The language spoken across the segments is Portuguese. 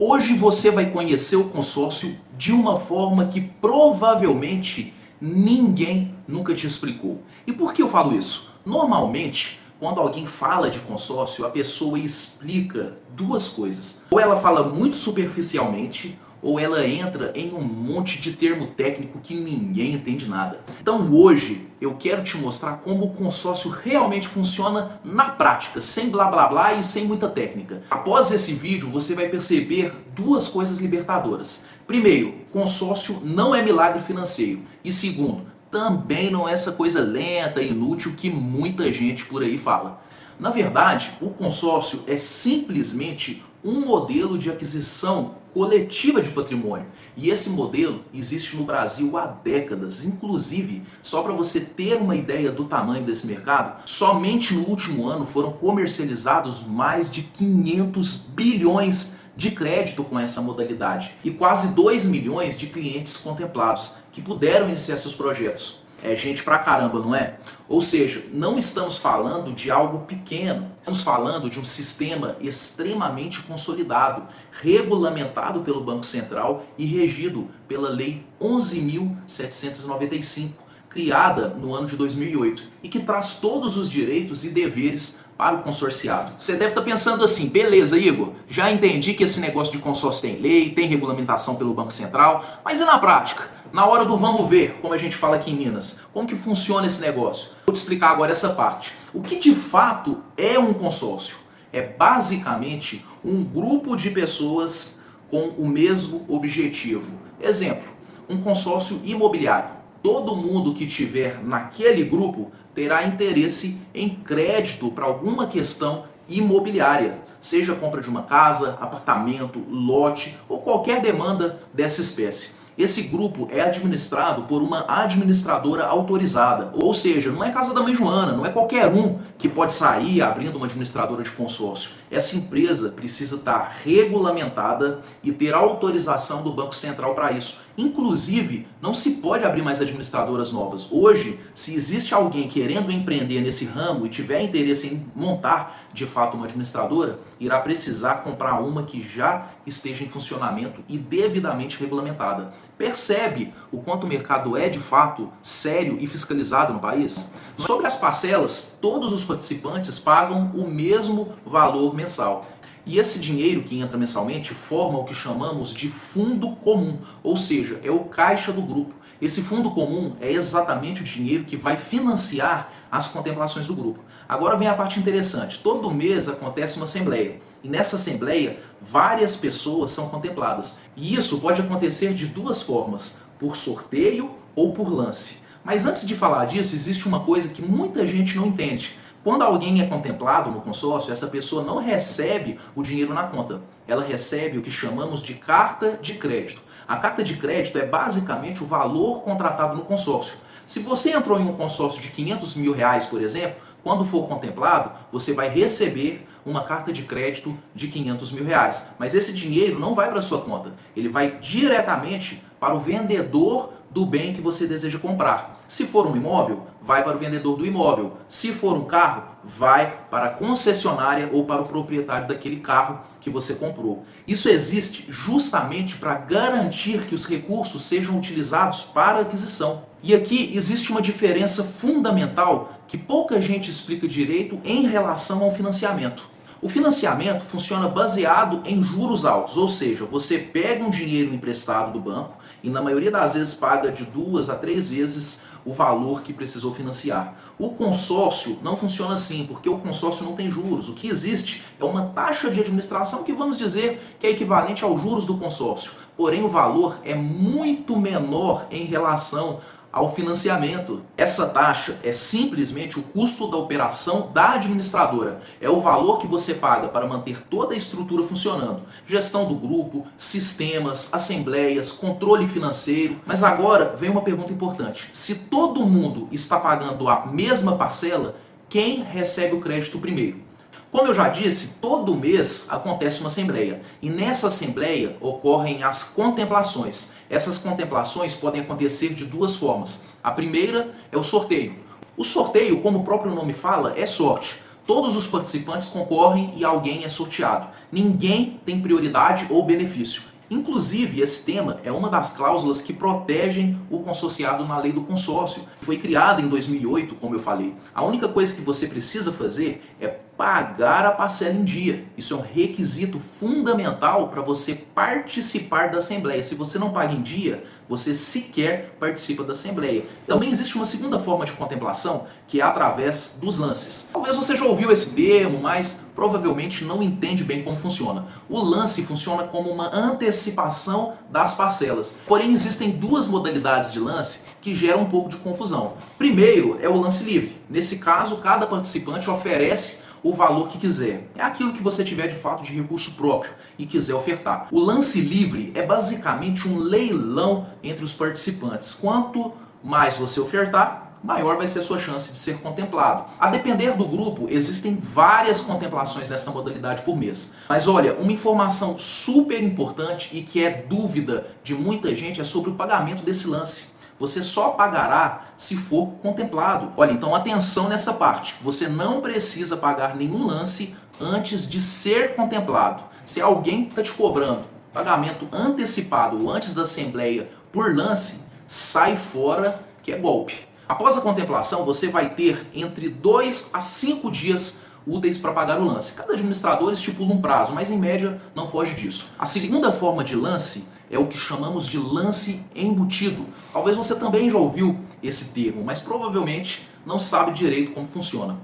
Hoje você vai conhecer o consórcio de uma forma que provavelmente ninguém nunca te explicou. E por que eu falo isso? Normalmente, quando alguém fala de consórcio, a pessoa explica duas coisas. Ou ela fala muito superficialmente, ou ela entra em um monte de termo técnico que ninguém entende nada. Então hoje eu quero te mostrar como o consórcio realmente funciona na prática, sem blá blá blá e sem muita técnica. Após esse vídeo você vai perceber duas coisas libertadoras. Primeiro, consórcio não é milagre financeiro. E segundo, também não é essa coisa lenta e inútil que muita gente por aí fala. Na verdade, o consórcio é simplesmente um modelo de aquisição coletiva de patrimônio. E esse modelo existe no Brasil há décadas. Inclusive, só para você ter uma ideia do tamanho desse mercado, somente no último ano foram comercializados mais de 500 bilhões de crédito com essa modalidade e quase 2 milhões de clientes contemplados que puderam iniciar seus projetos. É gente pra caramba, não é? Ou seja, não estamos falando de algo pequeno, estamos falando de um sistema extremamente consolidado, regulamentado pelo Banco Central e regido pela Lei 11.795, criada no ano de 2008, e que traz todos os direitos e deveres para o consorciado. Você deve estar pensando assim, beleza Igor, já entendi que esse negócio de consórcio tem lei, tem regulamentação pelo Banco Central, mas e na prática? Na hora do vamos ver, como a gente fala aqui em Minas, como que funciona esse negócio? Vou te explicar agora essa parte. O que de fato é um consórcio? É basicamente um grupo de pessoas com o mesmo objetivo. Exemplo, um consórcio imobiliário. Todo mundo que tiver naquele grupo terá interesse em crédito para alguma questão imobiliária, seja compra de uma casa, apartamento, lote ou qualquer demanda dessa espécie. Esse grupo é administrado por uma administradora autorizada, ou seja, não é casa da mãe Joana, não é qualquer um que pode sair abrindo uma administradora de consórcio. Essa empresa precisa estar regulamentada e ter autorização do Banco Central para isso. Inclusive, não se pode abrir mais administradoras novas. Hoje, se existe alguém querendo empreender nesse ramo e tiver interesse em montar de fato uma administradora, irá precisar comprar uma que já esteja em funcionamento e devidamente regulamentada. Percebe o quanto o mercado é de fato sério e fiscalizado no país? Sobre as parcelas, todos os participantes pagam o mesmo valor mensal. E esse dinheiro que entra mensalmente forma o que chamamos de fundo comum, ou seja, é o caixa do grupo. Esse fundo comum é exatamente o dinheiro que vai financiar as contemplações do grupo. Agora vem a parte interessante. Todo mês acontece uma assembleia. E nessa assembleia, várias pessoas são contempladas. E isso pode acontecer de duas formas, por sorteio ou por lance. Mas antes de falar disso, existe uma coisa que muita gente não entende. Quando alguém é contemplado no consórcio, essa pessoa não recebe o dinheiro na conta. Ela recebe o que chamamos de carta de crédito. A carta de crédito é basicamente o valor contratado no consórcio. Se você entrou em um consórcio de 500 mil reais, por exemplo, quando for contemplado, você vai receber uma carta de crédito de 500 mil reais. Mas esse dinheiro não vai para a sua conta. Ele vai diretamente para o vendedor do bem que você deseja comprar. Se for um imóvel, vai para o vendedor do imóvel. Se for um carro, vai para a concessionária ou para o proprietário daquele carro que você comprou. Isso existe justamente para garantir que os recursos sejam utilizados para a aquisição. E aqui existe uma diferença fundamental que pouca gente explica direito em relação ao financiamento. O financiamento funciona baseado em juros altos, ou seja, você pega um dinheiro emprestado do banco e na maioria das vezes paga de 2 a 3 vezes o valor que precisou financiar. O consórcio não funciona assim, porque o consórcio não tem juros. O que existe é uma taxa de administração que vamos dizer que é equivalente aos juros do consórcio. Porém, o valor é muito menor em relação ao financiamento. Essa taxa é simplesmente o custo da operação da administradora. É o valor que você paga para manter toda a estrutura funcionando. Gestão do grupo, sistemas, assembleias, controle financeiro. Mas agora vem uma pergunta importante. Se todo mundo está pagando a mesma parcela, quem recebe o crédito primeiro? Como eu já disse, todo mês acontece uma assembleia e nessa assembleia ocorrem as contemplações. Essas contemplações podem acontecer de duas formas. A primeira é o sorteio. O sorteio, como o próprio nome fala, é sorte. Todos os participantes concorrem e alguém é sorteado. Ninguém tem prioridade ou benefício. Inclusive, esse tema é uma das cláusulas que protegem o consorciado na lei do consórcio. Foi criada em 2008, como eu falei. A única coisa que você precisa fazer é pagar a parcela em dia. Isso é um requisito fundamental para você participar da Assembleia. Se você não paga em dia, você sequer participa da Assembleia. Também existe uma segunda forma de contemplação, que é através dos lances. Talvez você já ouviu esse termo, mas provavelmente não entende bem como funciona. O lance funciona como uma antecipação das parcelas. Porém, existem duas modalidades de lance que geram um pouco de confusão. Primeiro é o lance livre. Nesse caso, cada participante oferece o valor que quiser. É aquilo que você tiver de fato de recurso próprio e quiser ofertar. O lance livre é basicamente um leilão entre os participantes. Quanto mais você ofertar, maior vai ser a sua chance de ser contemplado. A depender do grupo, existem várias contemplações nessa modalidade por mês. Mas olha, uma informação super importante e que é dúvida de muita gente é sobre o pagamento desse lance. Você só pagará se for contemplado. Olha, então atenção nessa parte. Você não precisa pagar nenhum lance antes de ser contemplado. Se alguém está te cobrando pagamento antecipado ou antes da Assembleia por lance, sai fora que é golpe. Após a contemplação, você vai ter entre 2 a 5 dias úteis para pagar o lance. Cada administrador estipula um prazo, mas em média não foge disso. A segunda forma de lance é o que chamamos de lance embutido. Talvez você também já ouviu esse termo, mas provavelmente não sabe direito como funciona.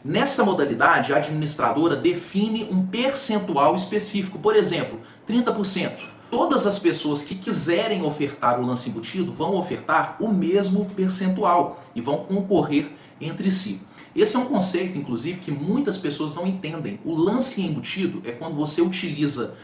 Nessa modalidade, a administradora define um percentual específico, por exemplo, 30%. Todas as pessoas que quiserem ofertar o lance embutido vão ofertar o mesmo percentual e vão concorrer entre si. Esse é um conceito, inclusive, que muitas pessoas não entendem. O lance embutido é quando você utiliza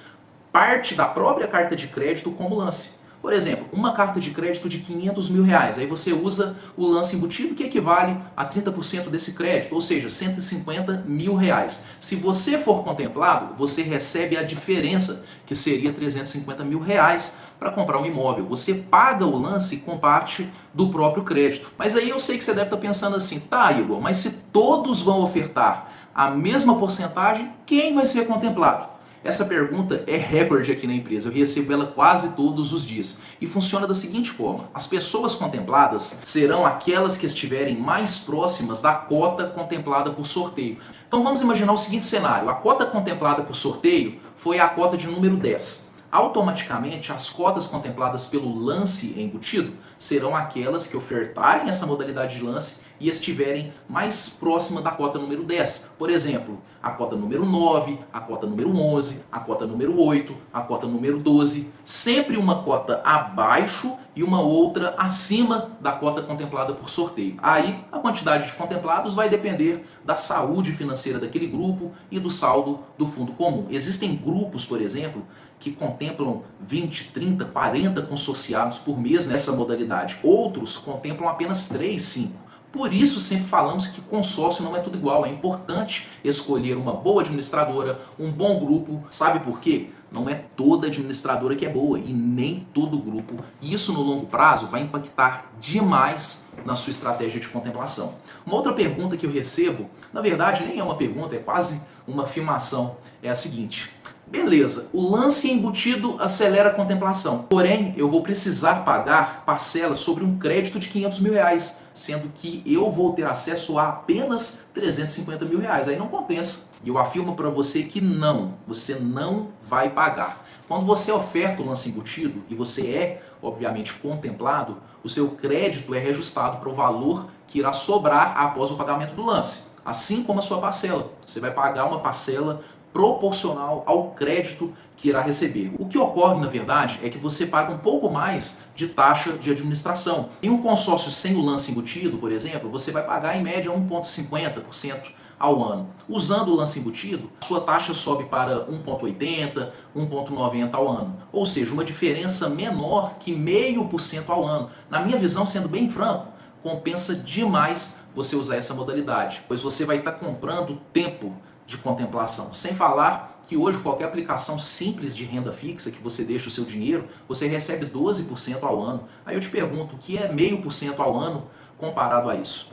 parte da própria carta de crédito como lance. Por exemplo, uma carta de crédito de 500 mil reais, aí você usa o lance embutido que equivale a 30% desse crédito, ou seja, 150 mil reais. Se você for contemplado, você recebe a diferença, que seria 350 mil reais, para comprar um imóvel. Você paga o lance com parte do próprio crédito. Mas aí eu sei que você deve estar pensando assim, tá, Igor, mas se todos vão ofertar a mesma porcentagem, quem vai ser contemplado? Essa pergunta é recorde aqui na empresa, eu recebo ela quase todos os dias. E funciona da seguinte forma: as pessoas contempladas serão aquelas que estiverem mais próximas da cota contemplada por sorteio. Então vamos imaginar o seguinte cenário: a cota contemplada por sorteio foi a cota de número 10. Automaticamente, as cotas contempladas pelo lance embutido serão aquelas que ofertarem essa modalidade de lance e estiverem mais próxima da cota número 10. Por exemplo, a cota número 9, a cota número 11, a cota número 8, a cota número 12. Sempre uma cota abaixo e uma outra acima da cota contemplada por sorteio. Aí, a quantidade de contemplados vai depender da saúde financeira daquele grupo e do saldo do fundo comum. Existem grupos, por exemplo, que contemplam 20, 30, 40 consorciados por mês nessa modalidade. Outros contemplam apenas 3, 5. Por isso sempre falamos que consórcio não é tudo igual. É importante escolher uma boa administradora, um bom grupo. Sabe por quê? Não é toda administradora que é boa e nem todo grupo. E isso no longo prazo vai impactar demais na sua estratégia de contemplação. Uma outra pergunta que eu recebo, na verdade nem é uma pergunta, é quase uma afirmação, é a seguinte: beleza, o lance embutido acelera a contemplação, porém eu vou precisar pagar parcelas sobre um crédito de 500 mil reais, sendo que eu vou ter acesso a apenas 350 mil reais, aí não compensa. E eu afirmo para você que não, você não vai pagar. Quando você oferta o lance embutido e você é, obviamente, contemplado, o seu crédito é reajustado para o valor que irá sobrar após o pagamento do lance, assim como a sua parcela. Você vai pagar uma parcela proporcional ao crédito que irá receber. O que ocorre, na verdade, é que você paga um pouco mais de taxa de administração. Em um consórcio sem o lance embutido, por exemplo, você vai pagar em média 1,50% ao ano. Usando o lance embutido, sua taxa sobe para 1,80%, 1,90% ao ano. Ou seja, uma diferença menor que 0,5% ao ano. Na minha visão, sendo bem franco, compensa demais você usar essa modalidade, pois você vai estar comprando tempo de contemplação. Sem falar que hoje qualquer aplicação simples de renda fixa que você deixa o seu dinheiro, você recebe 12% ao ano. Aí eu te pergunto, o que é 0,5% ao ano comparado a isso?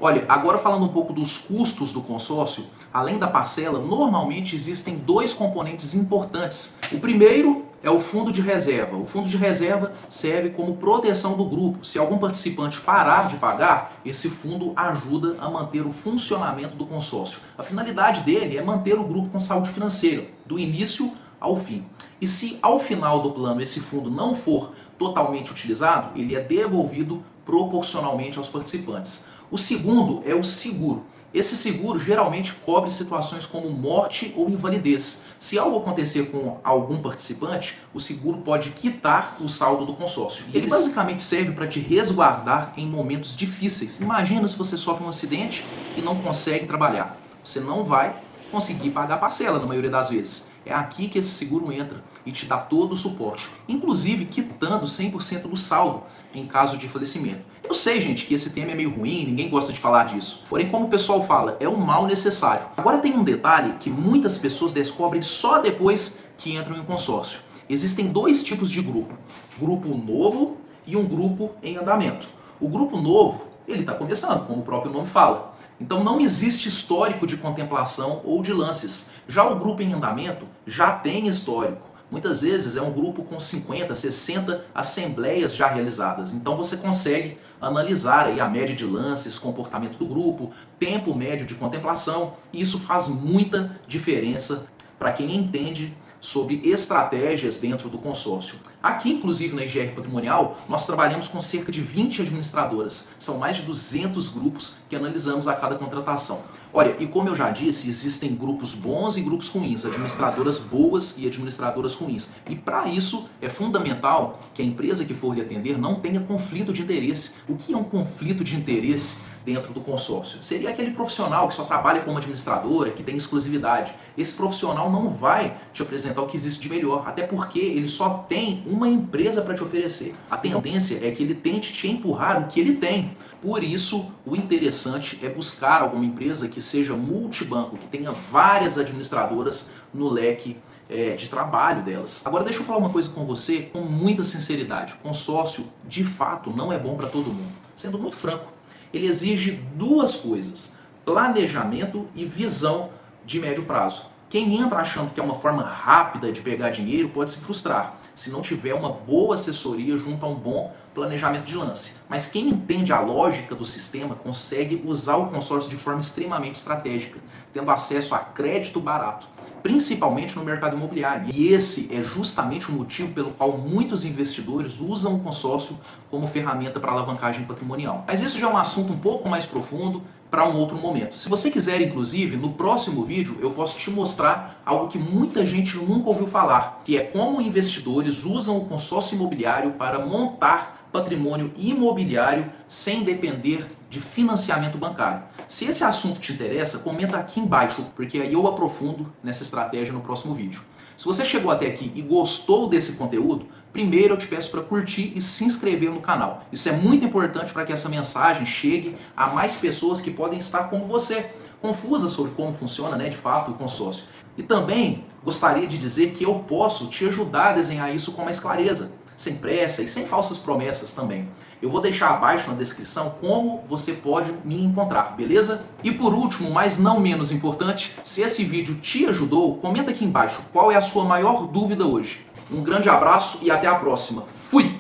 Olha, agora falando um pouco dos custos do consórcio, além da parcela, normalmente existem dois componentes importantes. O primeiro é o fundo de reserva. O fundo de reserva serve como proteção do grupo. Se algum participante parar de pagar, esse fundo ajuda a manter o funcionamento do consórcio. A finalidade dele é manter o grupo com saúde financeira, do início ao fim. E se ao final do plano esse fundo não for totalmente utilizado, ele é devolvido proporcionalmente aos participantes. O segundo é o seguro. Esse seguro geralmente cobre situações como morte ou invalidez. Se algo acontecer com algum participante, o seguro pode quitar o saldo do consórcio. Ele basicamente serve para te resguardar em momentos difíceis. Imagina se você sofre um acidente e não consegue trabalhar. Você não vai conseguir pagar a parcela na maioria das vezes. É aqui que esse seguro entra e te dá todo o suporte, inclusive quitando 100% do saldo em caso de falecimento. Eu sei, gente, que esse tema é meio ruim, ninguém gosta de falar disso. Porém, como o pessoal fala, é um mal necessário. Agora tem um detalhe que muitas pessoas descobrem só depois que entram em consórcio. Existem dois tipos de grupo. Grupo novo e um grupo em andamento. O grupo novo, ele está começando, como o próprio nome fala. Então não existe histórico de contemplação ou de lances. Já o grupo em andamento já tem histórico. Muitas vezes é um grupo com 50, 60 assembleias já realizadas. Então você consegue analisar aí a média de lances, comportamento do grupo, tempo médio de contemplação, e isso faz muita diferença para quem entende sobre estratégias dentro do consórcio. Aqui, inclusive, na IGR Patrimonial, nós trabalhamos com cerca de 20 administradoras. São mais de 200 grupos que analisamos a cada contratação. Olha, e como eu já disse, existem grupos bons e grupos ruins, administradoras boas e administradoras ruins. E para isso é fundamental que a empresa que for lhe atender não tenha conflito de interesse. O que é um conflito de interesse dentro do consórcio? Seria aquele profissional que só trabalha como administradora, que tem exclusividade. Esse profissional não vai te apresentar o que existe de melhor, até porque ele só tem uma empresa para te oferecer. A tendência é que ele tente te empurrar o que ele tem. Por isso, o interessante é buscar alguma empresa que seja multibanco, que tenha várias administradoras no leque de trabalho delas. Agora deixa eu falar uma coisa com você com muita sinceridade. Consórcio, de fato, não é bom para todo mundo. Sendo muito franco, ele exige duas coisas: planejamento e visão de médio prazo. Quem entra achando que é uma forma rápida de pegar dinheiro pode se frustrar, se não tiver uma boa assessoria junto a um bom planejamento de lance. Mas quem entende a lógica do sistema consegue usar o consórcio de forma extremamente estratégica, tendo acesso a crédito barato, principalmente no mercado imobiliário. E esse é justamente o motivo pelo qual muitos investidores usam o consórcio como ferramenta para alavancagem patrimonial. Mas isso já é um assunto um pouco mais profundo para um outro momento. Se você quiser, inclusive, no próximo vídeo eu posso te mostrar algo que muita gente nunca ouviu falar, que é como investidores usam o consórcio imobiliário para montar patrimônio imobiliário sem depender de financiamento bancário. Se esse assunto te interessa, comenta aqui embaixo, porque aí eu aprofundo nessa estratégia no próximo vídeo. Se você chegou até aqui e gostou desse conteúdo, primeiro eu te peço para curtir e se inscrever no canal. Isso é muito importante para que essa mensagem chegue a mais pessoas que podem estar como você, confusas sobre como funciona, de fato, o consórcio. E também gostaria de dizer que eu posso te ajudar a desenhar isso com mais clareza, sem pressa e sem falsas promessas também. Eu vou deixar abaixo na descrição como você pode me encontrar, beleza? E por último, mas não menos importante, se esse vídeo te ajudou, comenta aqui embaixo qual é a sua maior dúvida hoje. Um grande abraço e até a próxima. Fui!